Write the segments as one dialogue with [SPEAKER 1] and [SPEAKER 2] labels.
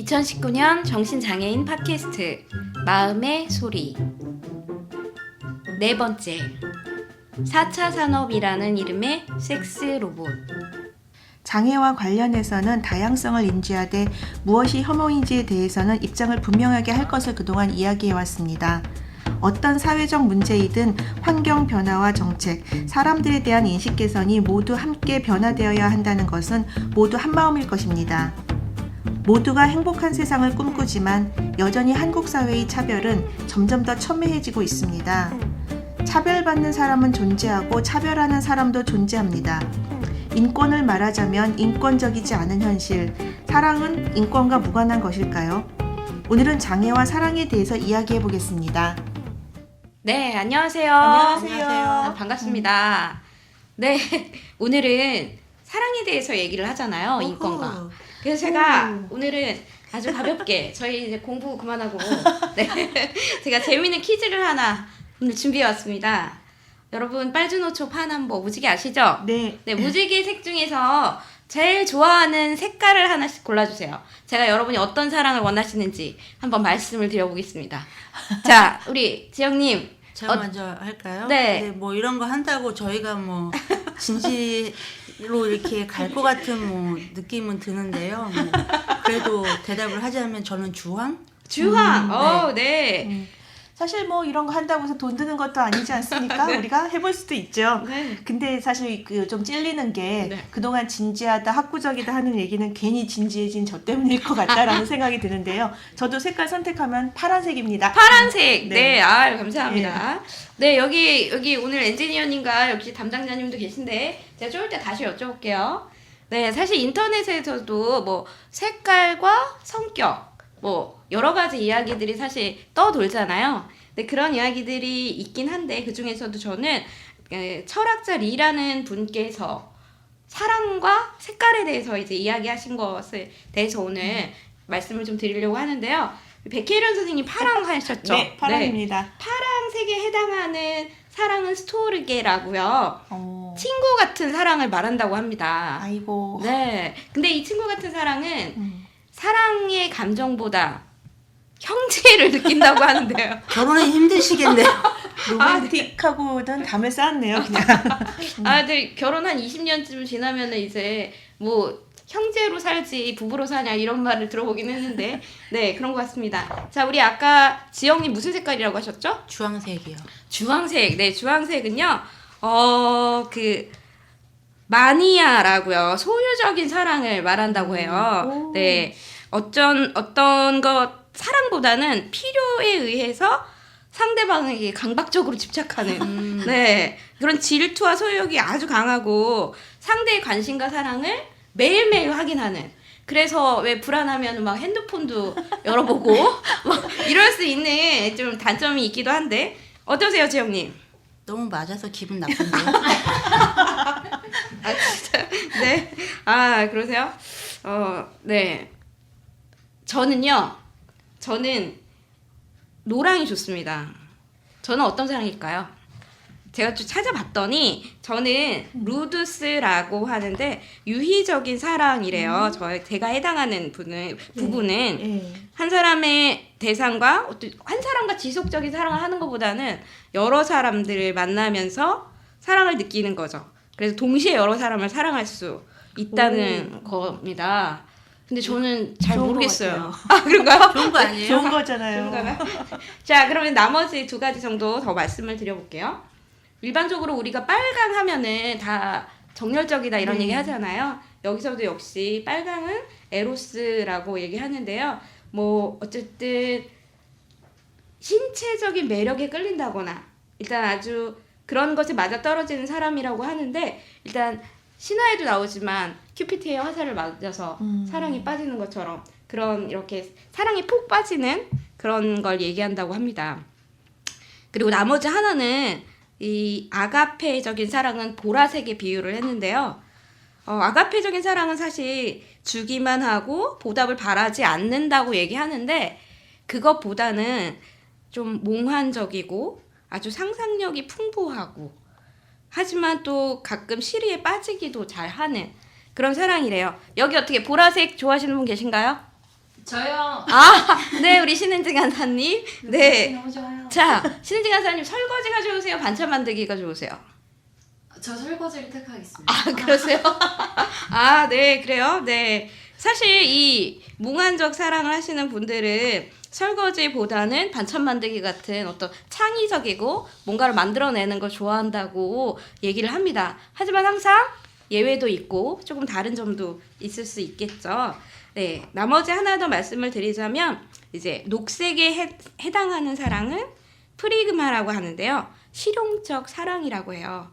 [SPEAKER 1] 2019년 정신장애인 팟캐스트 마음의 소리 네 번째 4차 산업이라는 이름의 섹스 로봇.
[SPEAKER 2] 장애와 관련해서는 다양성을 인지하되 무엇이 혐오인지에 대해서는 입장을 분명하게 할 것을 그동안 이야기해왔습니다. 어떤 사회적 문제이든 환경 변화와 정책, 사람들에 대한 인식 개선이 모두 함께 변화되어야 한다는 것은 모두 한마음일 것입니다. 모두가 행복한 세상을 꿈꾸지만 여전히 한국 사회의 차별은 점점 더 첨예해지고 있습니다. 차별받는 사람은 존재하고 차별하는 사람도 존재합니다. 인권을 말하자면 인권적이지 않은 현실, 사랑은 인권과 무관한 것일까요? 오늘은 장애와 사랑에 대해서 이야기해 보겠습니다.
[SPEAKER 1] 네, 안녕하세요.
[SPEAKER 2] 안녕하세요.
[SPEAKER 1] 반갑습니다. 네, 오늘은 사랑에 대해서 얘기를 하잖아요. 인권과. 그래서 제가 오늘은 아주 가볍게 저희 이제 공부 그만하고 네, 제가 재미있는 퀴즈를 하나 오늘 준비해 왔습니다. 여러분 빨주노초 파남보 무지개 아시죠?
[SPEAKER 2] 네.
[SPEAKER 1] 네, 무지개 색 중에서 제일 좋아하는 색깔을 하나씩 골라주세요. 제가 여러분이 어떤 사랑을 원하시는지 한번 말씀을 드려보겠습니다. 자, 우리 지영님.
[SPEAKER 3] 제가 먼저 할까요?
[SPEAKER 1] 네.
[SPEAKER 3] 네. 뭐 이런 거 한다고 저희가 뭐 진지로 이렇게 갈 것 같은 뭐 느낌은 드는데요. 뭐 그래도 대답을 하자면 저는 주황?
[SPEAKER 1] 주황. 네.
[SPEAKER 2] 사실 뭐 이런 거 한다고 해서 돈 드는 것도 아니지 않습니까?
[SPEAKER 1] 네.
[SPEAKER 2] 우리가 해볼 수도 있죠.
[SPEAKER 1] 네.
[SPEAKER 2] 근데 사실 그 좀 찔리는 게
[SPEAKER 1] 네.
[SPEAKER 2] 그동안 진지하다, 학구적이다 하는 얘기는 괜히 진지해진 저 때문일 것 같다라는 생각이 드는데요. 저도 색깔 선택하면 파란색입니다.
[SPEAKER 1] 파란색.
[SPEAKER 2] 네.
[SPEAKER 1] 네. 감사합니다. 네, 여기 오늘 엔지니어님과 역시 담당자님도 계신데 제가 좀 이따 다시 여쭤볼게요. 네, 사실 인터넷에서도 뭐 색깔과 성격 뭐 여러 가지 이야기들이 사실 떠돌잖아요. 근데 그런 이야기들이 있긴 한데 그 중에서도 저는 철학자 리라는 분께서 사랑과 색깔에 대해서 이제 이야기하신 것에 대해서 오늘 말씀을 좀 드리려고 하는데요. 백혜련 선생님 파랑 하셨죠?
[SPEAKER 2] 네, 파랑입니다.
[SPEAKER 1] 네. 파랑색에 해당하는 사랑은 스토르게라고요. 친구 같은 사랑을 말한다고 합니다.
[SPEAKER 2] 아이고.
[SPEAKER 1] 네. 근데 이 친구 같은 사랑은 사랑의 감정보다 형제를 느낀다고 하는데요.
[SPEAKER 3] 결혼이 힘드시겠네요.
[SPEAKER 2] 로맨틱하고는 담을 쌓았네요, 그냥.
[SPEAKER 1] 근데 결혼 한 20년쯤 지나면은 이제 뭐 형제로 살지 부부로 사냐 이런 말을 들어보긴 했는데 네, 그런 것 같습니다. 자, 우리 아까 지영님 무슨 색깔이라고 하셨죠?
[SPEAKER 3] 주황색이요.
[SPEAKER 1] 주황색. 네, 주황색은요. 그 마니아라고요. 소유적인 사랑을 말한다고 해요. 네. 어떤 것 사랑보다는 필요에 의해서 상대방에게 강박적으로 집착하는 네. 그런 질투와 소유욕이 아주 강하고 상대의 관심과 사랑을 매일매일 확인하는. 그래서 왜 불안하면 막 핸드폰도 열어보고 막 이럴 수 있는 좀 단점이 있기도 한데 어떠세요, 지영님?
[SPEAKER 3] 너무 맞아서 기분 나쁜데요.
[SPEAKER 1] 아, 진짜. 네. 그러세요? 네. 저는 노랑이 좋습니다. 저는 어떤 사랑일까요? 제가 좀 찾아봤더니 저는 루두스라고 하는데 유희적인 사랑이래요. 제가 해당하는 부분은 한 사람의 대상과 한 사람과 지속적인 사랑을 하는 것보다는 여러 사람들을 만나면서 사랑을 느끼는 거죠. 그래서 동시에 여러 사람을 사랑할 수 있다는 겁니다. 근데 저는 잘 모르겠어요. 그런가요?
[SPEAKER 3] 좋은 거 아니에요?
[SPEAKER 2] 좋은 거잖아요.
[SPEAKER 1] 그런가요? 자, 그러면 나머지 두 가지 정도 더 말씀을 드려볼게요. 일반적으로 우리가 빨강 하면은 다 정열적이다 이런 얘기 하잖아요. 여기서도 역시 빨강은 에로스라고 얘기하는데요. 뭐 어쨌든 신체적인 매력에 끌린다거나 일단 아주 그런 것에 맞아떨어지는 사람이라고 하는데 일단 신화에도 나오지만 큐피트의 화살을 맞아서 사랑이 빠지는 것처럼 그런 이렇게 사랑이 푹 빠지는 그런 걸 얘기한다고 합니다. 그리고 나머지 하나는 이 아가페적인 사랑은 보라색에 비유를 했는데요. 아가페적인 사랑은 사실 주기만 하고 보답을 바라지 않는다고 얘기하는데 그것보다는 좀 몽환적이고 아주 상상력이 풍부하고 하지만 또 가끔 시리에 빠지기도 잘하는 그런 사랑이래요. 여기 어떻게 보라색 좋아하시는 분 계신가요?
[SPEAKER 4] 저요.
[SPEAKER 1] 네, 우리 신은지 간사님. 네.
[SPEAKER 4] 너무 좋아요.
[SPEAKER 1] 자, 신은지 간사님 설거지가 좋으세요? 반찬 만들기가 좋으세요?
[SPEAKER 4] 저 설거지를 택하겠습니다.
[SPEAKER 1] 아, 그러세요? 아, 네, 그래요? 네. 사실 이 몽환적 사랑을 하시는 분들은 설거지보다는 반찬 만들기 같은 어떤 창의적이고 뭔가를 만들어내는 걸 좋아한다고 얘기를 합니다. 하지만 항상 예외도 있고 조금 다른 점도 있을 수 있겠죠. 네, 나머지 하나 더 말씀을 드리자면 이제 녹색에 해당하는 사랑은 프리그마라고 하는데요. 실용적 사랑이라고 해요.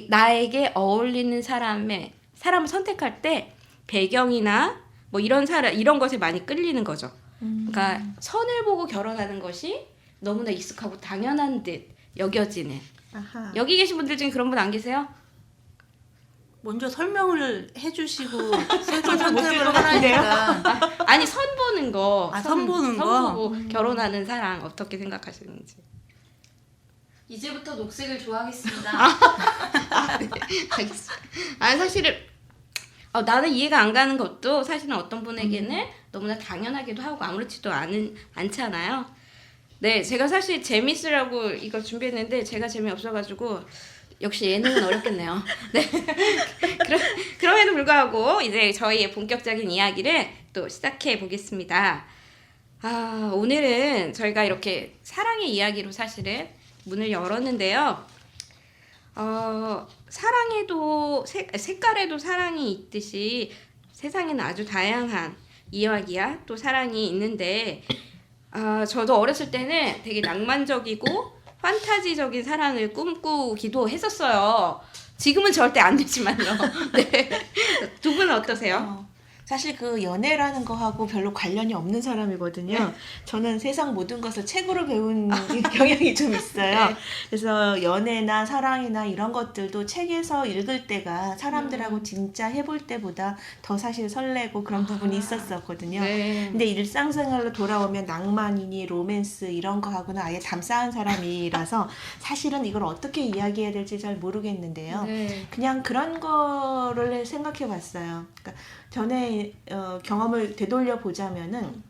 [SPEAKER 1] 나에게 어울리는 사람을 선택할 때 배경이나 뭐 이런 것에 많이 끌리는 거죠. 그러니까 선을 보고 결혼하는 것이 너무나 익숙하고 당연한 듯 여겨지는.
[SPEAKER 2] 아하.
[SPEAKER 1] 여기 계신 분들 중에 그런 분 안 계세요?
[SPEAKER 3] 먼저 설명을 해주시고
[SPEAKER 2] 못
[SPEAKER 3] 선택을
[SPEAKER 2] 들을 것
[SPEAKER 3] 하니까
[SPEAKER 1] 아니, 선 보는 거.
[SPEAKER 3] 선 보는 거?
[SPEAKER 1] 선 보고 결혼하는 사랑 어떻게 생각하시는지.
[SPEAKER 4] 이제부터 녹색을 좋아하겠습니다.
[SPEAKER 1] 네, 알겠습니다. 사실은 나는 이해가 안 가는 것도 사실은 어떤 분에게는 너무나 당연하기도 하고 아무렇지도 않잖아요. 네, 제가 사실 재밌으라고 이걸 준비했는데 제가 재미없어가지고 역시 예능은 어렵겠네요. 네. 그럼에도 불구하고 이제 저희의 본격적인 이야기를 또 시작해 보겠습니다. 오늘은 저희가 이렇게 사랑의 이야기로 사실은 문을 열었는데요. 사랑에도 색깔에도 사랑이 있듯이 세상에는 아주 다양한 이야기야 또 사랑이 있는데 저도 어렸을 때는 되게 낭만적이고 판타지적인 사랑을 꿈꾸기도 했었어요. 지금은 절대 안 되지만요. 네. 두 분은 어떠세요?
[SPEAKER 2] 사실 그 연애라는 거하고 별로 관련이 없는 사람이거든요. 저는 세상 모든 것을 책으로 배운 경향이 좀 있어요.
[SPEAKER 1] 네.
[SPEAKER 2] 그래서 연애나 사랑이나 이런 것들도 책에서 읽을 때가 사람들하고 진짜 해볼 때보다 더 사실 설레고 그런 부분이 있었거든요.
[SPEAKER 1] 네.
[SPEAKER 2] 근데 일상생활로 돌아오면 낭만이니 로맨스 이런 거하고는 아예 담쌓은 사람이라서 사실은 이걸 어떻게 이야기해야 될지 잘 모르겠는데요.
[SPEAKER 1] 네.
[SPEAKER 2] 그냥 그런 거를 생각해 봤어요. 그러니까 전에 경험을 되돌려 보자면은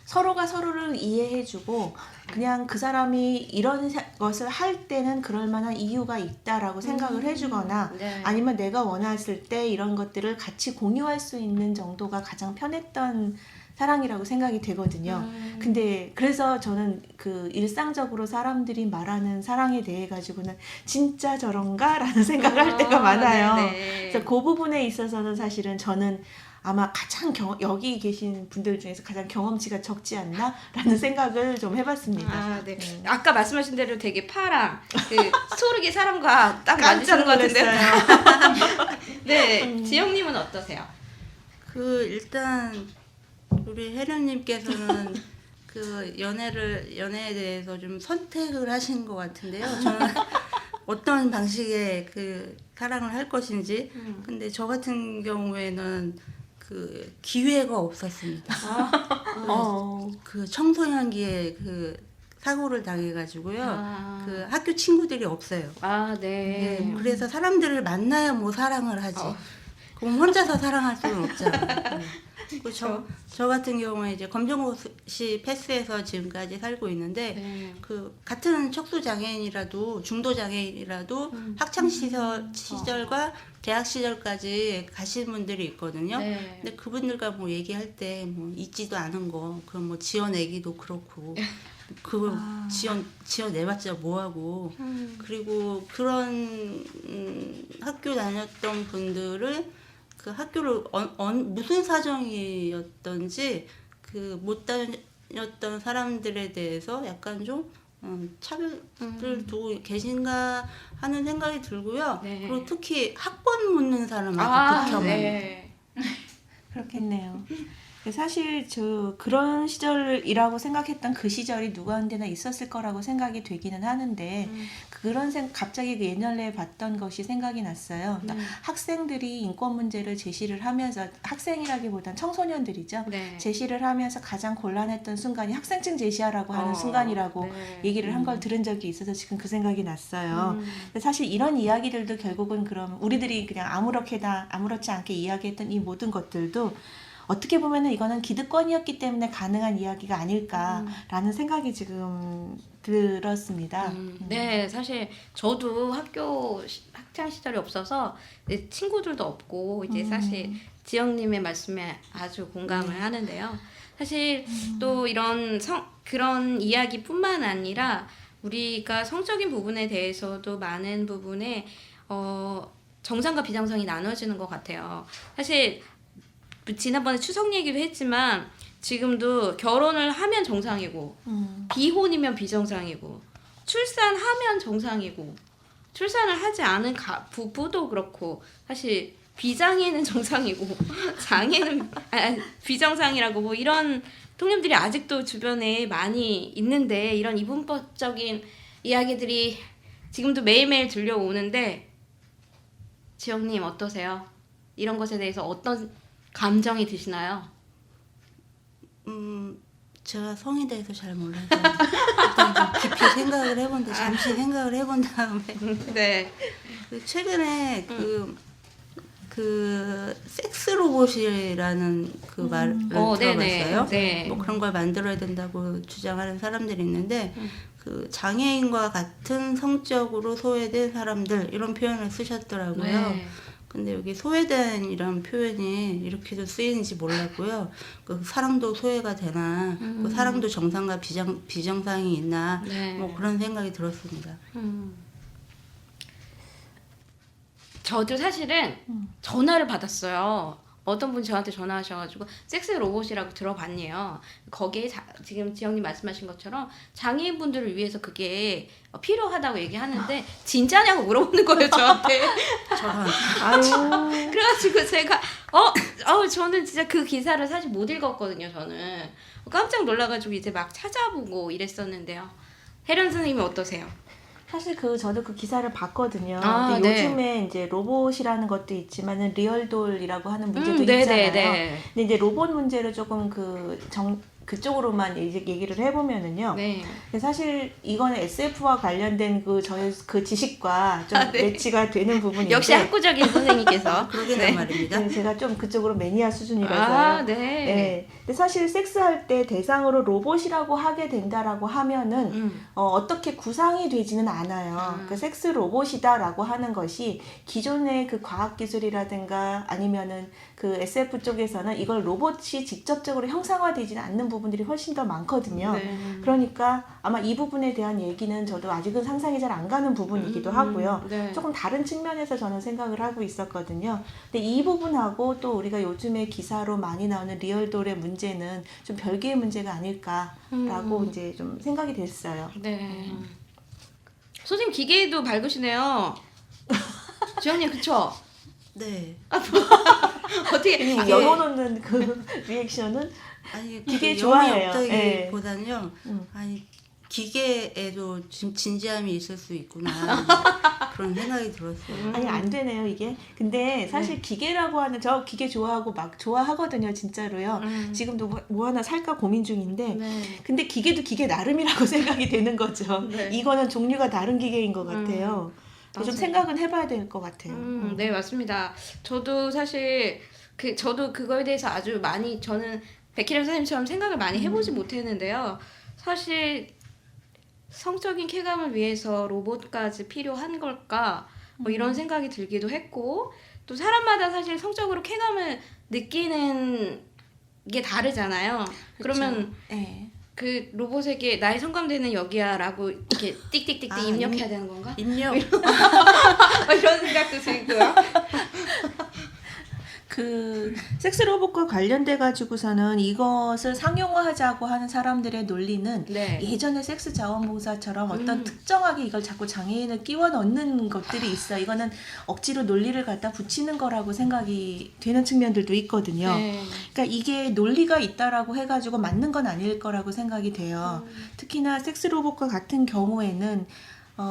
[SPEAKER 2] 서로가 서로를 이해해주고 그냥 그 사람이 이런 것을 할 때는 그럴 만한 이유가 있다라고 생각을 해주거나
[SPEAKER 1] 네.
[SPEAKER 2] 아니면 내가 원했을 때 이런 것들을 같이 공유할 수 있는 정도가 가장 편했던 사랑이라고 생각이 되거든요. 근데 그래서 저는 그 일상적으로 사람들이 말하는 사랑에 대해 가지고는 진짜 저런가? 라는 생각을 할 때가 많아요.
[SPEAKER 1] 네네.
[SPEAKER 2] 그래서 그 부분에 있어서는 사실은 저는 아마 가장 여기 계신 분들 중에서 가장 경험치가 적지 않나? 라는 생각을 좀 해봤습니다.
[SPEAKER 1] 네. 아까 말씀하신 대로 되게 파랑, 스토르기 사람과 딱 맞으시는 것 같은데요. 네. 지영님은 어떠세요?
[SPEAKER 3] 일단 우리 혜련님께서는 연애에 대해서 좀 선택을 하신 것 같은데요. 저는 어떤 방식의 사랑을 할 것인지. 근데 저 같은 경우에는 기회가 없었습니다. 청소년기에 사고를 당해가지고요. 학교 친구들이 없어요.
[SPEAKER 1] 네.
[SPEAKER 3] 네, 그래서 사람들을 만나야 뭐 사랑을 하지. 그럼 혼자서 사랑할 수는 없잖아요. 저 같은 경우에 이제 검정고시 패스해서 지금까지 살고 있는데 같은 척수 장애인이라도 중도 장애인이라도 학창 시절과 대학 시절까지 가신 분들이 있거든요.
[SPEAKER 1] 네.
[SPEAKER 3] 근데 그분들과 뭐 얘기할 때 뭐 있지도 않은 거, 그럼 뭐 지어내기도 그렇고 그걸 지어내봤자 뭐하고 그리고 그런 학교 다녔던 분들을 학교를 무슨 사정이었던지 못 다녔던 사람들에 대해서 약간 좀 차별을 두고 계신가 하는 생각이 들고요.
[SPEAKER 1] 네.
[SPEAKER 3] 그리고 특히 학번 묻는 사람 아주 극혐해요.
[SPEAKER 1] 네.
[SPEAKER 2] 그렇겠네요. 사실 그런 시절이라고 생각했던 그 시절이 누구한테나 있었을 거라고 생각이 되기는 하는데 갑자기 옛날에 봤던 것이 생각이 났어요. 그러니까 학생들이 인권 문제를 제시를 하면서 학생이라기보단 청소년들이죠.
[SPEAKER 1] 네.
[SPEAKER 2] 제시를 하면서 가장 곤란했던 순간이 학생증 제시하라고 하는 순간이라고 얘기를 한 걸 들은 적이 있어서 지금 그 생각이 났어요. 근데 사실 이런 이야기들도 결국은 그럼 우리들이 그냥 아무렇지 않게 이야기했던 이 모든 것들도 어떻게 보면은 이거는 기득권이었기 때문에 가능한 이야기가 아닐까라는 생각이 지금 들었습니다.
[SPEAKER 1] 네, 사실 저도 학창 시절이 없어서 이제 친구들도 없고 이제 사실 지영님의 말씀에 아주 공감을 하는데요. 사실 또 이런 그런 이야기뿐만 아니라 우리가 성적인 부분에 대해서도 많은 부분에 정상과 비정상이 나눠지는 것 같아요. 사실 지난번에 추석 얘기도 했지만 지금도 결혼을 하면 정상이고 비혼이면 비정상이고 출산하면 정상이고 출산을 하지 않은 부부도 그렇고 사실 비장애는 정상이고 장애는 비정상이라고 뭐 이런 통념들이 아직도 주변에 많이 있는데 이런 이분법적인 이야기들이 지금도 매일매일 들려오는데 지영님 어떠세요? 이런 것에 대해서 어떤 감정이 드시나요?
[SPEAKER 3] 제가 성에 대해서 잘 몰라서 일단 좀 깊이 생각을 해본다. 잠시 생각을 해본 다음에
[SPEAKER 1] 네.
[SPEAKER 3] 최근에 그 섹스 로봇이라는 그 말을 들어봤어요.
[SPEAKER 1] 네.
[SPEAKER 3] 뭐 그런 걸 만들어야 된다고 주장하는 사람들이 있는데 그 장애인과 같은 성적으로 소외된 사람들 이런 표현을 쓰셨더라고요.
[SPEAKER 1] 네.
[SPEAKER 3] 근데 여기 소외된 이런 표현이 이렇게도 쓰이는지 몰랐고요. 그 사랑도 소외가 되나, 그 사랑도 정상과 비정상이 있나,
[SPEAKER 1] 네.
[SPEAKER 3] 뭐 그런 생각이 들었습니다.
[SPEAKER 1] 저도 사실은 전화를 받았어요. 어떤 분이 저한테 전화하셔가지고 섹스 로봇이라고 들어봤네요. 거기에 지금 지영님 말씀하신 것처럼 장애인분들을 위해서 그게 필요하다고 얘기하는데 진짜냐고 물어보는 거예요 저한테.
[SPEAKER 3] 저런.
[SPEAKER 2] 아유.
[SPEAKER 1] 그래가지고 제가 저는 진짜 그 기사를 사실 못 읽었거든요. 저는 깜짝 놀라가지고 이제 막 찾아보고 이랬었는데요. 혜련 선생님이 어떠세요?
[SPEAKER 2] 사실 저도 그 기사를 봤거든요.
[SPEAKER 1] 아,
[SPEAKER 2] 근데
[SPEAKER 1] 네.
[SPEAKER 2] 요즘에 이제 로봇이라는 것도 있지만은 리얼돌이라고 하는 문제도
[SPEAKER 1] 네,
[SPEAKER 2] 있잖아요.
[SPEAKER 1] 네.
[SPEAKER 2] 근데 이제 로봇 문제를 조금 그쪽으로만 이제 얘기를 해보면은요.
[SPEAKER 1] 네.
[SPEAKER 2] 근데 사실 이거는 SF와 관련된 저의 그 지식과 좀
[SPEAKER 1] 네.
[SPEAKER 2] 매치가 되는 부분인데.
[SPEAKER 1] 역시 학구적인 선생님께서.
[SPEAKER 3] 그러게나
[SPEAKER 1] 네.
[SPEAKER 3] 말입니다.
[SPEAKER 2] 네, 제가 좀 그쪽으로 매니아 수준이라서요.
[SPEAKER 1] 아, 네.
[SPEAKER 2] 네. 근데 사실 섹스할 때 대상으로 로봇이라고 하게 된다라고 하면은 어떻게 구상이 되지는 않아요. 그 섹스 로봇이다라고 하는 것이 기존의 그 과학 기술이라든가 아니면은 그 SF 쪽에서는 이걸 로봇이 직접적으로 형상화되지는 않는 부분들이 훨씬 더 많거든요.
[SPEAKER 1] 네.
[SPEAKER 2] 그러니까 아마 이 부분에 대한 얘기는 저도 아직은 상상이 잘 안 가는 부분이기도 하고요.
[SPEAKER 1] 네.
[SPEAKER 2] 조금 다른 측면에서 저는 생각을 하고 있었거든요. 근데 이 부분하고 또 우리가 요즘에 기사로 많이 나오는 리얼돌의 문제는 좀 별개의 문제가 아닐까라고 이제 좀 생각이 됐어요.
[SPEAKER 1] 네. 선생님 기계도 밝으시네요. 지영님 그쵸?
[SPEAKER 3] 네.
[SPEAKER 1] 어떻게
[SPEAKER 2] 열어놓는 그 리액션은
[SPEAKER 3] 아니
[SPEAKER 2] 기계
[SPEAKER 3] 그
[SPEAKER 2] 좋아해요.
[SPEAKER 3] 영이
[SPEAKER 2] 예.
[SPEAKER 3] 없다기보다는요. 아니 기계에도 진지함이 있을 수 있구나 그런 생각이 들었어요.
[SPEAKER 2] 아니 안 되네요 이게. 근데 사실 기계라고 하는 저 기계 좋아하고 막 좋아하거든요 진짜로요. 지금도 뭐 하나 살까 고민 중인데
[SPEAKER 1] 네.
[SPEAKER 2] 근데 기계도 기계 나름이라고 생각이 되는 거죠.
[SPEAKER 1] 네.
[SPEAKER 2] 이거는 종류가 다른 기계인 것 같아요. 좀
[SPEAKER 1] 맞아요.
[SPEAKER 2] 생각은 해봐야 될 것 같아요.
[SPEAKER 1] 네 맞습니다. 저도 사실 저도 그거에 대해서 아주 많이 저는 백희람 선생님처럼 생각을 많이 해보지 못했는데요. 사실 성적인 쾌감을 위해서 로봇까지 필요한 걸까 뭐 이런 생각이 들기도 했고 또 사람마다 사실 성적으로 쾌감을 느끼는 게 다르잖아요. 그러면
[SPEAKER 2] 네.
[SPEAKER 1] 그 로봇에게 나의 성감대는 여기야라고 이렇게 띡띡띡띡
[SPEAKER 3] 아,
[SPEAKER 1] 입력해야 되는 건가?
[SPEAKER 3] 입력.
[SPEAKER 1] 이런 생각도 들고요.
[SPEAKER 2] 그 섹스 로봇과 관련돼 가지고서는 이것을 상용화하자고 하는 사람들의 논리는
[SPEAKER 1] 네.
[SPEAKER 2] 예전에 섹스 자원봉사처럼 어떤 특정하게 이걸 자꾸 장애인을 끼워 넣는 것들이 있어. 이거는 억지로 논리를 갖다 붙이는 거라고 생각이 되는 측면들도 있거든요.
[SPEAKER 1] 네.
[SPEAKER 2] 그러니까 이게 논리가 있다라고 해가지고 맞는 건 아닐 거라고 생각이 돼요. 특히나 섹스 로봇과 같은 경우에는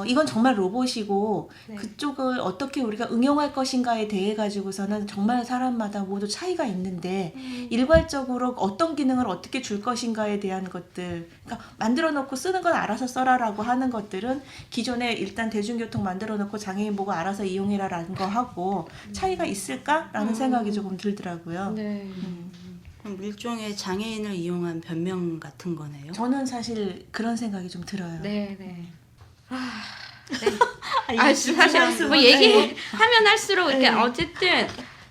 [SPEAKER 2] 이건 정말 로봇이고
[SPEAKER 1] 네.
[SPEAKER 2] 그쪽을 어떻게 우리가 응용할 것인가에 대해 가지고서는 정말 사람마다 모두 차이가 있는데 일괄적으로 어떤 기능을 어떻게 줄 것인가에 대한 것들 그러니까 만들어 놓고 쓰는 건 알아서 써라라고 하는 것들은 기존에 일단 대중교통 만들어 놓고 장애인 보고 알아서 이용해라라는 거 하고 차이가 있을까라는 생각이 조금 들더라고요.
[SPEAKER 1] 네.
[SPEAKER 3] 그럼 일종의 장애인을 이용한 변명 같은 거네요.
[SPEAKER 2] 저는 사실 그런 생각이 좀 들어요.
[SPEAKER 1] 네, 네.
[SPEAKER 2] 이게
[SPEAKER 1] 사실
[SPEAKER 2] 중요한
[SPEAKER 1] 뭐
[SPEAKER 2] 부분은-
[SPEAKER 1] 얘기하면 할수록 이렇게
[SPEAKER 2] 네.
[SPEAKER 1] 어쨌든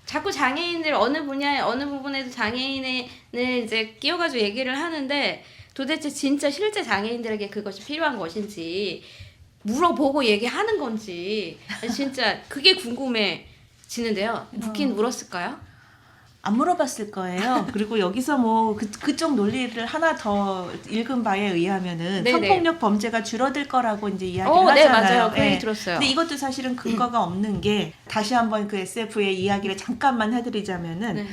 [SPEAKER 1] 자꾸 장애인들 어느 분야에 어느 부분에서 장애인을 이제 끼워가지고 얘기를 하는데 도대체 진짜 실제 장애인들에게 그것이 필요한 것인지 물어보고 얘기하는 건지 진짜 그게 궁금해지는데요. 묻긴 물었을까요?
[SPEAKER 2] 안 물어봤을 거예요. 그리고 여기서 뭐 그쪽 논리를 하나 더 읽은 바에 의하면은
[SPEAKER 1] 네네.
[SPEAKER 2] 성폭력 범죄가 줄어들 거라고 이제 이야기를
[SPEAKER 1] 네,
[SPEAKER 2] 하잖아요.
[SPEAKER 1] 맞아요. 그 얘기 들었어요.
[SPEAKER 2] 근데 이것도 사실은 근거가 없는 게 다시 한번 그 SF의 이야기를 잠깐만 해드리자면은
[SPEAKER 1] 네.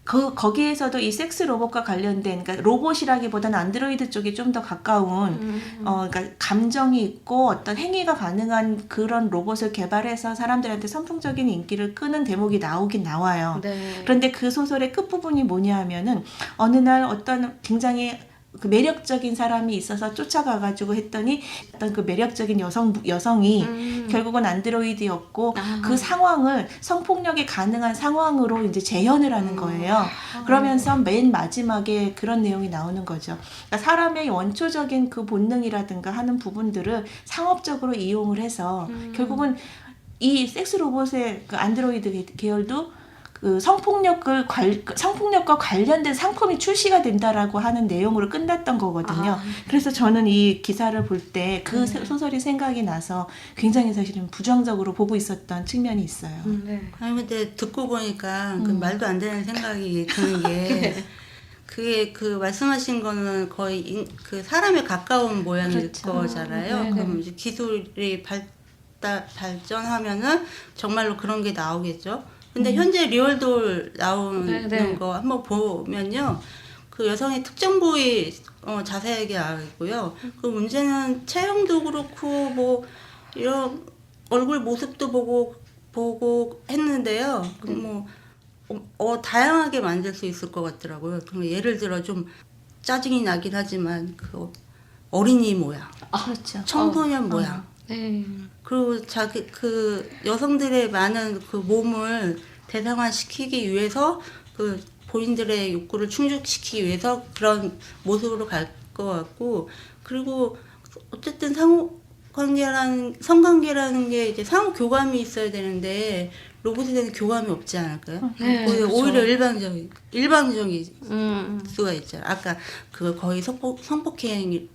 [SPEAKER 2] 거기에서도 이 섹스 로봇과 관련된, 그러니까 로봇이라기보다는 안드로이드 쪽이 좀 더 가까운, 그러니까 감정이 있고 어떤 행위가 가능한 그런 로봇을 개발해서 사람들한테 선풍적인 인기를 끄는 대목이 나오긴 나와요.
[SPEAKER 1] 네.
[SPEAKER 2] 그런데 그 소설의 끝부분이 뭐냐 하면은 어느 날 어떤 굉장히 그 매력적인 사람이 있어서 쫓아가가지고 했더니 어떤 그 매력적인 여성이 결국은 안드로이드였고 그 상황을 성폭력이 가능한 상황으로 이제 재현을 하는 거예요. 그러면서 맨 마지막에 그런 내용이 나오는 거죠. 그러니까 사람의 원초적인 그 본능이라든가 하는 부분들을 상업적으로 이용을 해서 결국은 이 섹스 로봇의 그 안드로이드 계열도 그 성폭력과 관련된 상품이 출시가 된다라고 하는 내용으로 끝났던 거거든요. 그래서 저는 이 기사를 볼 때 그 소설이 생각이 나서 굉장히 사실은 부정적으로 보고 있었던 측면이 있어요.
[SPEAKER 1] 네.
[SPEAKER 3] 아니 근데 듣고 보니까 그 말도 안 되는 생각이 드는 게 그게 그 말씀하신 거는 거의 그 사람에 가까운 모양일
[SPEAKER 2] 그렇죠.
[SPEAKER 3] 거잖아요.
[SPEAKER 1] 네네.
[SPEAKER 3] 그럼 이제 기술이 발전하면은 정말로 그런 게 나오겠죠. 근데 현재 리얼돌 나오는
[SPEAKER 1] 네네.
[SPEAKER 3] 거 한번 보면요. 그 여성의 특정 부위 자세하게 알고요. 그 문제는 체형도 그렇고 뭐 이런 얼굴 모습도 보고 했는데요. 그 뭐 다양하게 만들 수 있을 것 같더라고요. 그럼 예를 들어 좀 짜증이 나긴 하지만 그 어린이 모양,
[SPEAKER 2] 그렇죠.
[SPEAKER 3] 청소년 모양.
[SPEAKER 1] 네.
[SPEAKER 3] 그리고 자기 그 여성들의 많은 그 몸을 대상화시키기 위해서 그 본인들의 욕구를 충족시키기 위해서 그런 모습으로 갈 것 같고, 그리고 어쨌든 성관계라는 게 이제 상호 교감이 있어야 되는데 로봇에 대한 교감이 없지 않을까요?
[SPEAKER 1] 네,
[SPEAKER 3] 오히려
[SPEAKER 1] 그렇죠.
[SPEAKER 3] 일방적일
[SPEAKER 1] 음.
[SPEAKER 3] 수가 있잖아요. 아까 그 거의 성폭행을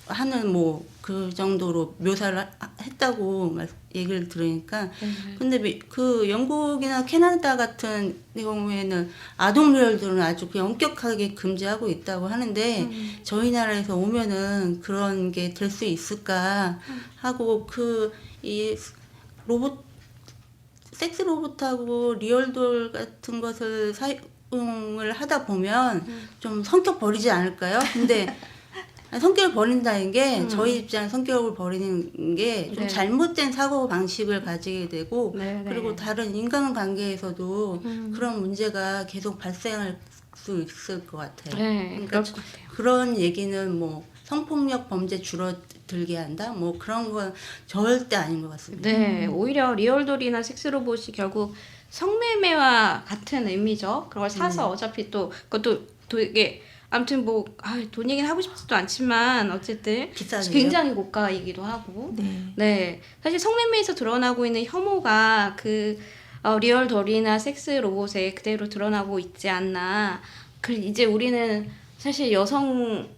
[SPEAKER 3] 하는 뭐 그 정도로 묘사를 했다고 얘기를 들으니까 근데 그 영국이나 캐나다 같은 경우에는 아동 리얼들은 아주 그냥 엄격하게 금지하고 있다고 하는데 저희 나라에서 오면은 그런 게 될 수 있을까 하고 이 로봇 섹스 로봇하고 리얼돌 같은 것을 사용을 하다 보면 좀 성격 버리지 않을까요? 근데 성격을 버린다는 게 저희 입장에 성격을 버리는 게 좀
[SPEAKER 1] 네.
[SPEAKER 3] 잘못된 사고 방식을 가지게 되고
[SPEAKER 1] 네, 네.
[SPEAKER 3] 그리고 다른 인간관계에서도 그런 문제가 계속 발생할 수 있을 것 같아요.
[SPEAKER 1] 네,
[SPEAKER 3] 그러니까
[SPEAKER 1] 그럴 것 같아요.
[SPEAKER 3] 그런 얘기는 뭐 성폭력 범죄 줄어들게 한다? 뭐 그런 건 절대 아닌 것 같습니다.
[SPEAKER 1] 네, 오히려 리얼돌이나 섹스로봇이 결국 성매매와 같은 의미죠. 그걸 사서 어차피 또 그것도 되게 아무튼 뭐 돈 얘기는 하고 싶지도 않지만 어쨌든
[SPEAKER 3] 비싸네요.
[SPEAKER 1] 굉장히 고가이기도 하고 네, 사실 성매매에서 드러나고 있는 혐오가 그 리얼돌이나 섹스로봇에 그대로 드러나고 있지 않나. 이제 우리는 사실 여성을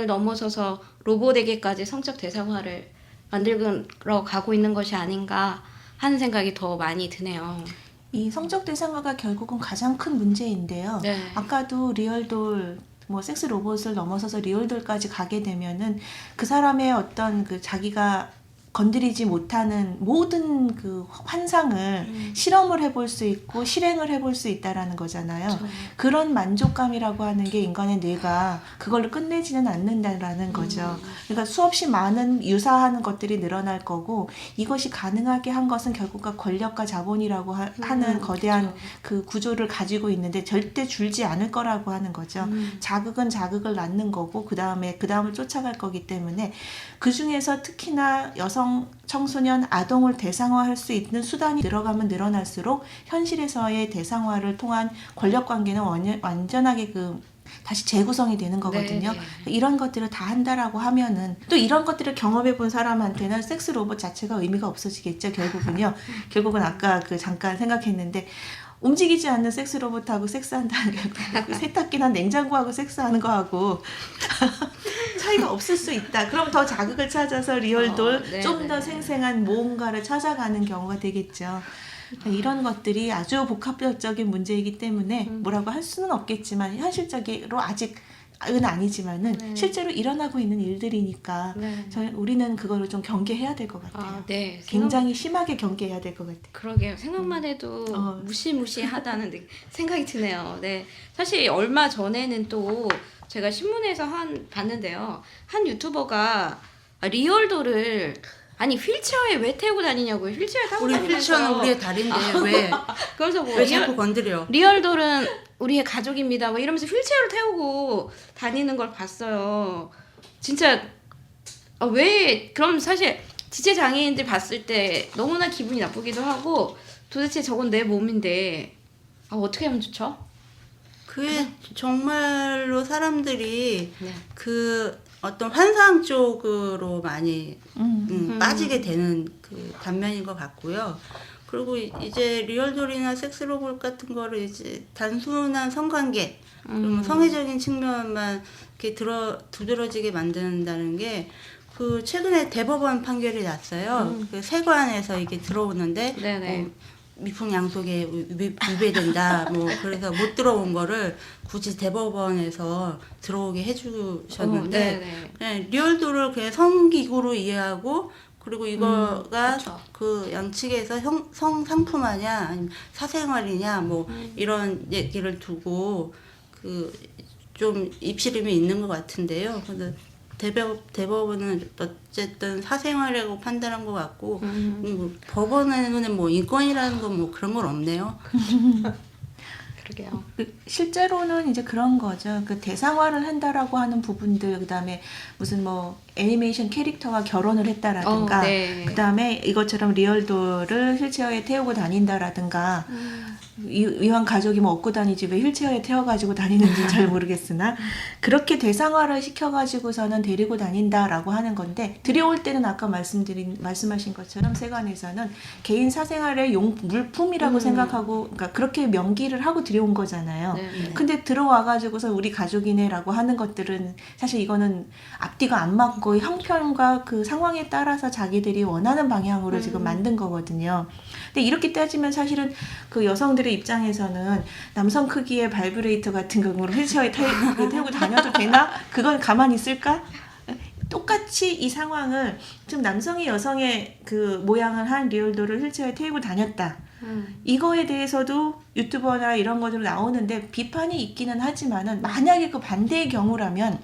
[SPEAKER 1] 넘어서서 로봇에게까지 성적 대상화를 만들어 가고 있는 것이 아닌가 하는 생각이 더 많이 드네요.
[SPEAKER 2] 이 성적 대상화가 결국은 가장 큰 문제인데요.
[SPEAKER 1] 네.
[SPEAKER 2] 아까도 리얼돌, 뭐 섹스 로봇을 넘어서서 리얼돌까지 가게 되면은 그 사람의 어떤 그 자기가 건드리지 못하는 모든 그 환상을 실험을 해볼 수 있고 실행을 해볼 수 있다라는 거잖아요. 그런 만족감이라고 하는 게 인간의 뇌가 그걸로 끝내지는 않는다라는 거죠. 그러니까 수없이 많은 유사한 것들이 늘어날 거고 이것이 가능하게 한 것은 결국은 권력과 자본이라고 하는 거대한 그 구조를 가지고 있는데 절대 줄지 않을 거라고 하는 거죠. 자극은 자극을 낳는 거고 그 다음을 쫓아갈 거기 때문에 그 중에서 특히나 여성 여성, 청소년, 아동을 대상화할 수 있는 수단이 늘어가면 늘어날수록 현실에서의 대상화를 통한 권력관계는 완전하게 다시 재구성이 되는 거거든요.
[SPEAKER 1] 네.
[SPEAKER 2] 이런 것들을 다 한다라고 하면은 또 이런 것들을 경험해 본 사람한테는 섹스 로봇 자체가 의미가 없어지겠죠. 결국은요. 결국은 아까 잠깐 생각했는데 움직이지 않는 섹스 로봇하고 섹스한다는 게 세탁기나 냉장고하고 섹스하는 거하고 차이가 없을 수 있다. 그럼 더 자극을 찾아서 리얼돌
[SPEAKER 1] 네,
[SPEAKER 2] 좀 더
[SPEAKER 1] 네.
[SPEAKER 2] 생생한 뭔가를 찾아가는 경우가 되겠죠. 이런 것들이 아주 복합적인 문제이기 때문에 뭐라고 할 수는 없겠지만 현실적으로 아직은 아니지만은
[SPEAKER 1] 네.
[SPEAKER 2] 실제로 일어나고 있는 일들이니까
[SPEAKER 1] 네.
[SPEAKER 2] 우리는 그거를 좀 경계해야 될 것 같아요.
[SPEAKER 1] 아, 네.
[SPEAKER 2] 굉장히 심하게 경계해야 될 것 같아요.
[SPEAKER 1] 그러게요. 생각만 해도
[SPEAKER 2] 어.
[SPEAKER 1] 무시무시하다는 생각이 드네요. 네. 사실 얼마 전에는 또 제가 신문에서 봤는데요. 한 유튜버가 리얼도를 아니 휠체어에 왜 태우고 다니냐고요. 휠체어에 타고
[SPEAKER 3] 우리
[SPEAKER 1] 다니면서
[SPEAKER 3] 휠체어는 우리의 다리인데 왜
[SPEAKER 1] 그래서 뭐
[SPEAKER 3] 왜 자꾸 건드려?
[SPEAKER 1] 리얼돌은 우리의 가족입니다. 뭐 이러면서 휠체어를 태우고 다니는 걸 봤어요. 진짜 왜 그럼 사실 지체 장애인들 봤을 때 너무나 기분이 나쁘기도 하고 도대체 저건 내 몸인데 어떻게 하면 좋죠?
[SPEAKER 3] 그게 정말로 사람들이
[SPEAKER 1] 네.
[SPEAKER 3] 그 어떤 환상 쪽으로 많이 빠지게 되는 그 단면인 것 같고요. 그리고 이제 리얼돌이나 섹스로봇 같은 거를 이제 단순한 성관계, 그리고 성애적인 측면만 이렇게 두드러지게 만든다는 게 그 최근에 대법원 판결이 났어요. 그 세관에서 이게 들어오는데
[SPEAKER 1] 네네.
[SPEAKER 3] 미풍양속에 위배된다. 뭐 그래서 못 들어온 거를 굳이 대법원에서 들어오게 해주셨는데
[SPEAKER 1] 네네.
[SPEAKER 3] 그냥 리얼도를 그냥 성기구로 이해하고 그리고 이거가
[SPEAKER 1] 그쵸.
[SPEAKER 3] 그 양측에서 성상품하냐 아니면 사생활이냐 뭐 이런 얘기를 두고 그 좀 입시름이 있는 것 같은데요. 근데 대법원은 어쨌든 사생활이라고 판단한 것 같고 뭐 법원에는 뭐 인권이라는 건 뭐 그런 건 없네요.
[SPEAKER 1] 그러게요.
[SPEAKER 2] 실제로는 이제 그런 거죠. 그 대상화를 한다라고 하는 부분들, 그다음에 무슨 뭐 애니메이션 캐릭터와 결혼을 했다라든가,
[SPEAKER 1] 네.
[SPEAKER 2] 그다음에 이것처럼 리얼도를 휠체어에 태우고 다닌다라든가, 이왕 가족이 뭐 얻고 다니지 왜 휠체어에 태워가지고 다니는지 잘 모르겠으나 그렇게 대상화를 시켜가지고서는 데리고 다닌다라고 하는 건데 들여올 때는 아까 말씀하신 것처럼 세관에서는 개인 사생활의 물품이라고 생각하고 그러니까 그렇게 명기를 하고 들여온 거잖아요.
[SPEAKER 1] 네.
[SPEAKER 2] 근데 들어와가지고서 우리 가족이네라고 하는 것들은 사실 이거는 앞뒤가 안 맞고 형편과 그 상황에 따라서 자기들이 원하는 방향으로 지금 만든 거거든요. 근데 이렇게 따지면 사실은 그 여성들의 입장에서는 남성 크기의 바이브레이터 같은 경우로 휠체어에 태우고 다녀도 되나? 그건 가만히 있을까? 똑같이 이 상황을 지금 남성이 여성의 그 모양을 한 리얼도를 휠체어에 태우고 다녔다. 이거에 대해서도 유튜버나 이런 것으로 나오는데 비판이 있기는 하지만은 만약에 그 반대의 경우라면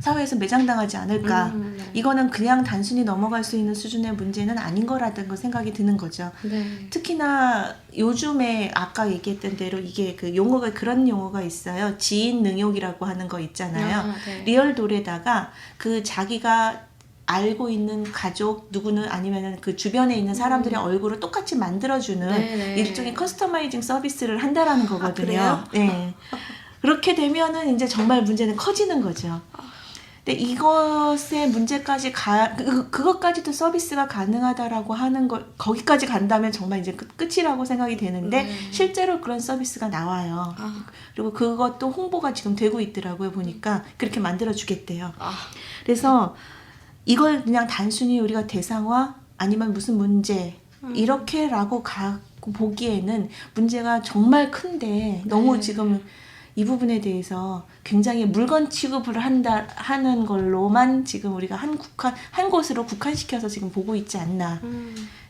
[SPEAKER 2] 사회에서 매장당하지 않을까.
[SPEAKER 1] 네.
[SPEAKER 2] 이거는 그냥 단순히 넘어갈 수 있는 수준의 문제는 아닌 거라는 생각이 드는 거죠.
[SPEAKER 1] 네.
[SPEAKER 2] 특히나 요즘에 아까 얘기했던 대로 이게 그 용어가 그런 용어가 있어요. 지인 능욕이라고 하는 거 있잖아요.
[SPEAKER 1] 네.
[SPEAKER 2] 리얼돌에다가 그 자기가 알고 있는 가족 누구는 아니면은 그 주변에 있는 사람들의 얼굴을 똑같이 만들어주는
[SPEAKER 1] 네네.
[SPEAKER 2] 일종의 커스터마이징 서비스를 한다라는 거거든요.
[SPEAKER 3] 그래요?
[SPEAKER 2] 네. 그렇게 되면은 이제 정말 문제는 커지는 거죠. 근데 이것의 문제까지 그것까지도 서비스가 가능하다라고 하는 걸 거기까지 간다면 정말 이제 끝이라고 생각이 되는데 실제로 그런 서비스가 나와요. 그리고 그것도 홍보가 지금 되고 있더라고요. 보니까 그렇게 만들어 주겠대요. 그래서 이걸 그냥 단순히 우리가 대상화 아니면 무슨 문제 이렇게라고 갖고 보기에는 문제가 정말 큰데 너무 지금 이 부분에 대해서 굉장히 물건 취급을 하는 걸로만 지금 우리가 한 곳으로 국한시켜서 지금 보고 있지 않나.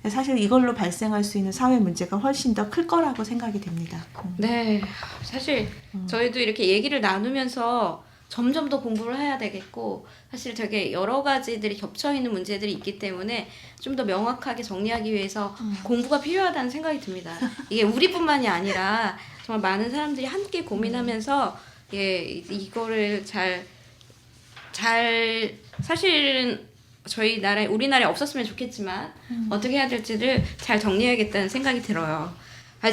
[SPEAKER 2] 사실 이걸로 발생할 수 있는 사회 문제가 훨씬 더 클 거라고 생각이 됩니다.
[SPEAKER 1] 네, 사실 저희도 이렇게 얘기를 나누면서 점점 더 공부를 해야 되겠고 사실 되게 여러 가지들이 겹쳐있는 문제들이 있기 때문에 좀 더 명확하게 정리하기 위해서 공부가 필요하다는 생각이 듭니다. 이게 우리뿐만이 아니라 정말 많은 사람들이 함께 고민하면서 이거를 잘 사실은 저희 나라에 우리나라에 없었으면 좋겠지만 어떻게 해야 될지를 잘 정리해야겠다는 생각이 들어요.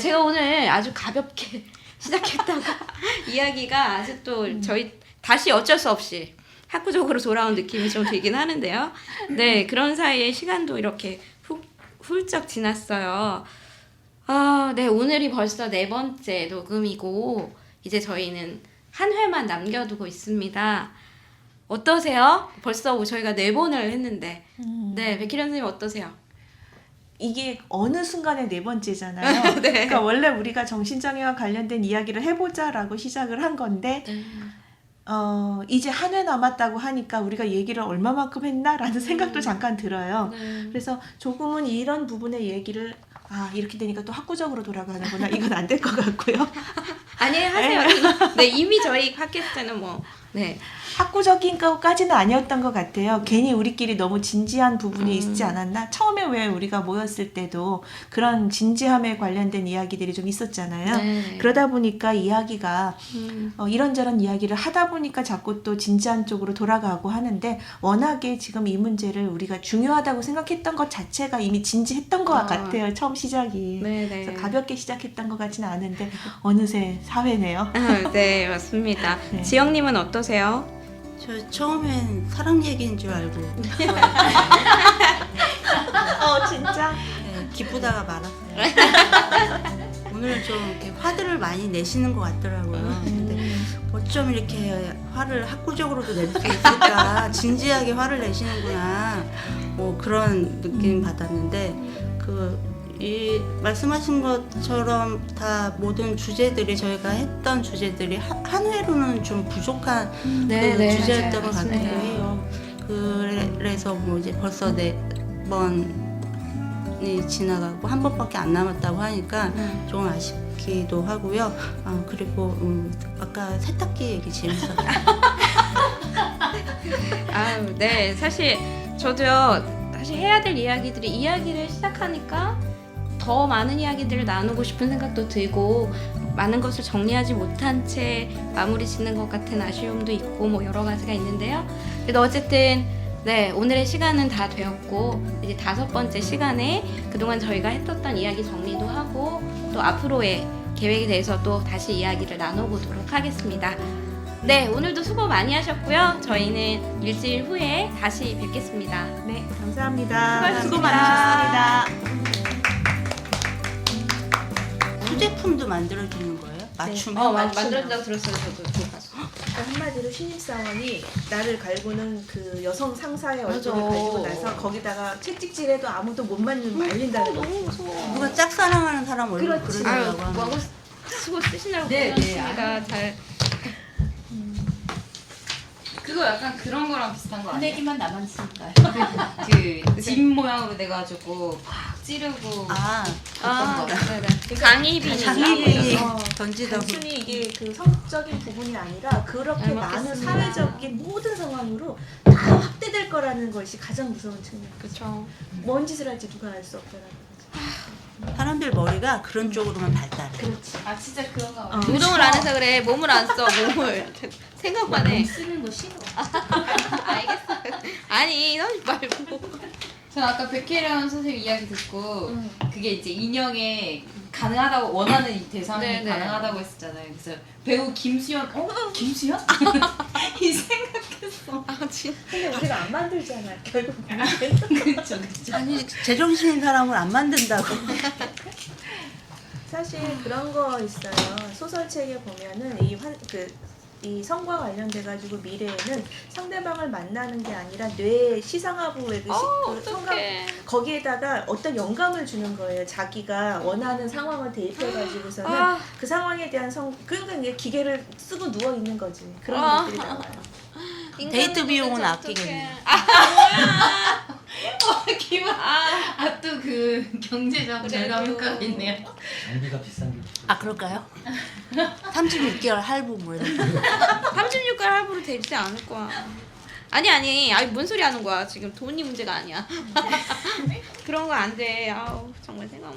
[SPEAKER 1] 제가 오늘 아주 가볍게 시작했다가 이야기가 아주 또 저희 다시 어쩔 수 없이 학구적으로 돌아온 느낌이 좀 들긴 하는데요. 네, 그런 사이에 시간도 이렇게 훌쩍 지났어요. 네, 오늘이 벌써 4번째 녹음이고 이제 저희는 한 회만 남겨두고 있습니다. 어떠세요? 벌써 저희가 4번을 했는데 네, 백희련 선생님 어떠세요?
[SPEAKER 2] 이게 어느 순간에 4번째잖아요.
[SPEAKER 1] 네.
[SPEAKER 2] 그러니까 원래 우리가 정신장애와 관련된 이야기를 해보자라고 시작을 한 건데 이제 한 회 남았다고 하니까 우리가 얘기를 얼마만큼 했나라는 생각도 잠깐 들어요.
[SPEAKER 1] 네.
[SPEAKER 2] 그래서 조금은 이런 부분의 얘기를 이렇게 되니까 또 학구적으로 돌아가는구나. 이건 안 될 것 같고요.
[SPEAKER 1] 아니 하세요. 네, 이미 저희 팟캐스트는 뭐 네.
[SPEAKER 2] 학구적인 것까지는 아니었던 것 같아요. 괜히 우리끼리 너무 진지한 부분이 있지 않았나? 처음에 왜 우리가 모였을 때도 그런 진지함에 관련된 이야기들이 좀 있었잖아요.
[SPEAKER 1] 네.
[SPEAKER 2] 그러다 보니까 이야기가 이런저런 이야기를 하다 보니까 자꾸 또 진지한 쪽으로 돌아가고 하는데 워낙에 지금 이 문제를 우리가 중요하다고 생각했던 것 자체가 이미 진지했던 것 같아요. 처음 시작이.
[SPEAKER 1] 네,
[SPEAKER 2] 그래서
[SPEAKER 1] 네.
[SPEAKER 2] 가볍게 시작했던 것 같지는 않은데 어느새 사회네요.
[SPEAKER 1] 네, 맞습니다.
[SPEAKER 2] 네.
[SPEAKER 1] 지영님은 어떠세요?
[SPEAKER 3] 저 처음엔 사랑 얘기인 줄 알고
[SPEAKER 2] 진짜?
[SPEAKER 3] 네, 기쁘다가 말았어요. 오늘은 좀 이렇게 화들을 많이 내시는 것 같더라고요. 근데 어쩜 이렇게 화를 학구적으로도 낼 수 있을까? 진지하게 화를 내시는구나. 뭐 그런 느낌 받았는데 이 말씀하신 것처럼 다 모든 주제들이 저희가 했던 주제들이 한 회로는 좀 부족한
[SPEAKER 1] 네,
[SPEAKER 3] 그
[SPEAKER 1] 네,
[SPEAKER 3] 주제였던
[SPEAKER 1] 맞아요.
[SPEAKER 3] 것 같기도
[SPEAKER 1] 맞습니다.
[SPEAKER 3] 해요. 그래서 뭐 이제 벌써 4번이 지나가고 한 번밖에 안 남았다고 하니까 좀 아쉽기도 하고요. 그리고 아까 세탁기 얘기 재밌었어요.
[SPEAKER 1] 네, 사실 저도요. 사실 해야 될 이야기를 시작하니까 더 많은 이야기들을 나누고 싶은 생각도 들고 많은 것을 정리하지 못한 채 마무리 짓는 것 같은 아쉬움도 있고 뭐 여러 가지가 있는데요. 그래도 어쨌든 네, 오늘의 시간은 다 되었고 이제 5번째 시간에 그동안 저희가 했었던 이야기 정리도 하고 또 앞으로의 계획에 대해서 또 다시 이야기를 나눠보도록 하겠습니다. 네, 오늘도 수고 많이 하셨고요. 저희는 일주일 후에 다시 뵙겠습니다.
[SPEAKER 2] 네, 감사합니다.
[SPEAKER 1] 수고
[SPEAKER 2] 수고
[SPEAKER 1] 많으셨습니다.
[SPEAKER 2] 많으셨습니다.
[SPEAKER 3] 소제품도 만들어주는 거예요? 맞춤형?
[SPEAKER 1] 만들어준다고 들었어요. 저도 봤어요.
[SPEAKER 2] 한마디로 신입사원이 나를 갈구는 그 여성 상사의
[SPEAKER 1] 맞아.
[SPEAKER 2] 얼굴을 가지고 나서 거기다가 채찍질해도 아무도 못 말린다는 거.
[SPEAKER 1] 너무 무서워.
[SPEAKER 3] 누가 짝사랑하는 사람 얼굴
[SPEAKER 2] 그렇지.
[SPEAKER 3] 그러더라고.
[SPEAKER 1] 뭐하고 쓰고 쓰시느라고
[SPEAKER 4] 네, 네,
[SPEAKER 1] 고생하셨으니까 잘.
[SPEAKER 4] 그거 약간 그런 거랑 비슷한 거 아니에요?
[SPEAKER 5] 화내기만 남았으니까요.
[SPEAKER 4] 집 모양으로 돼가지고 팍 찌르고
[SPEAKER 1] 네네. 장희빈이.
[SPEAKER 3] 장희빈이
[SPEAKER 2] 어,
[SPEAKER 3] 던지다
[SPEAKER 2] 단순히 이게 그 성적인 부분이 아니라 그렇게
[SPEAKER 1] 잘
[SPEAKER 2] 많은
[SPEAKER 1] 먹겠습니다.
[SPEAKER 2] 사회적인 모든 상황으로 다 확대될 거라는 것이 가장 무서운 측면.
[SPEAKER 1] 그렇죠.
[SPEAKER 2] 뭔 짓을 할지 누가 알 수 없다라는 거지.
[SPEAKER 3] 사람들 머리가 그런 쪽으로만 발달해.
[SPEAKER 2] 그렇지.
[SPEAKER 5] 아 진짜 그런가 봐.
[SPEAKER 1] 운동을 안 해서 그래. 몸을 안 써. 몸을 생각만 해.
[SPEAKER 5] 쓰는 거 싫어.
[SPEAKER 1] 알겠어. 아니 넌 말고.
[SPEAKER 4] 전 아까 백혜련 선생님 이야기 듣고 그게 이제 인형에 가능하다고 원하는 이 대상이
[SPEAKER 1] 네네.
[SPEAKER 4] 가능하다고 했었잖아요. 그래서 배우 김수현 김수현? 이 생각했어.
[SPEAKER 1] 진짜.
[SPEAKER 2] 근데 우리가 안 만들잖아. 결국
[SPEAKER 4] 그쵸 그쵸.
[SPEAKER 3] 아니 제정신인 사람을 안 만든다고.
[SPEAKER 2] 사실 그런 거 있어요. 소설책에 보면은 이 성과 관련돼 가지고 미래에는 상대방을 만나는 게 아니라 뇌 시상하부의 그 성감
[SPEAKER 1] 어떡해.
[SPEAKER 2] 거기에다가 어떤 영감을 주는 거예요. 자기가 원하는 상황을 대입해 가지고서는
[SPEAKER 1] 아.
[SPEAKER 2] 그 상황에 대한 그러니까 이게 기계를 쓰고 누워 있는 거지. 그런
[SPEAKER 1] 아.
[SPEAKER 2] 것들이 나와요.
[SPEAKER 3] 데이트 비용은
[SPEAKER 1] 어떡해.
[SPEAKER 3] 아끼겠네.
[SPEAKER 4] 기분 또 그 경제적 절감 효과가 있네요.
[SPEAKER 6] 장비가 비싼 게
[SPEAKER 3] 그럴까요? 36개월 할부 뭐 이런 거.
[SPEAKER 1] 36개월 할부로 되지 않을 거야. 아니 뭔 소리 하는 거야. 지금 돈이 문제가 아니야. 그런 거 안 돼. 정말 생각